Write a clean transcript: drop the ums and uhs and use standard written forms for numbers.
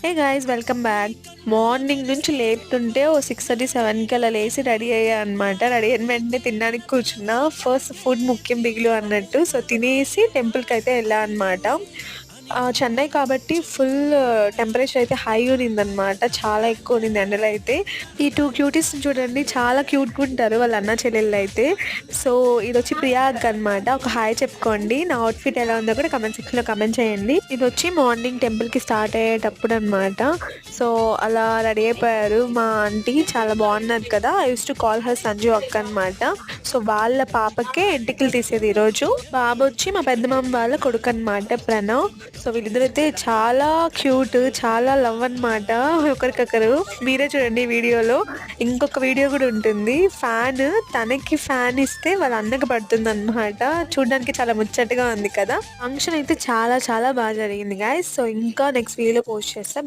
Hey guys welcome back. Morning నుంచి లేపుతుంటే ఓ 6:30, 7కి అలా లేసి రెడీ అయ్యా అనమాట. రెడీ అయిన వెంటనే తినడానికి కూర్చున్నా. ఫస్ట్ ఫుడ్ ముఖ్యం బిగులు అన్నట్టు. సో తినేసి టెంపుల్కి అయితే వెళ్ళా అనమాట. చెన్నై కాబట్టి ఫుల్ టెంపరేచర్ అయితే హై ఉన్నిందనమాట. చాలా ఎక్కువ ఉన్నింది ఎండలు అయితే. ఈ టూ క్యూటీస్ చూడండి, చాలా క్యూట్గా ఉంటారు వాళ్ళ అన్న చెల్లెళ్ళు అయితే. సో ఇది వచ్చి ప్రియా అక్క అనమాట. ఒక హాయ్ చెప్పుకోండి. నా అవుట్ఫిట్ ఎలా ఉందో కూడా కమెంట్ సెక్షన్లో కమెంట్ చేయండి. ఇది వచ్చి మార్నింగ్ టెంపుల్కి స్టార్ట్ అయ్యేటప్పుడు అనమాట. సో అలా రెడీ అయిపోయారు మా ఆంటీ. చాలా బాగున్నారు కదా. I use to call her Sanju అక్క అనమాట. సో వాళ్ళ పాపకే ఎంటికలు తీసేది ఈరోజు. బాబు వచ్చి మా పెద్దమ్మ వాళ్ళ కొడుకు అనమాట, ప్రణవ్. సో వీళ్ళిద్దరైతే చాలా క్యూట్, చాలా లవ్ అనమాట ఒకరికొకరు. మీరే చూడండి వీడియోలో. ఇంకొక వీడియో కూడా ఉంటుంది. తనకి ఫ్యాన్ ఇస్తే వాళ్ళ అన్నకి పడుతుంది అనమాట. చూడడానికి చాలా ముచ్చటగా ఉంది కదా. ఫంక్షన్ అయితే చాలా చాలా బాగా జరిగింది గైస్. సో ఇంకా నెక్స్ట్ వీడియోలో పోస్ట్ చేస్తా.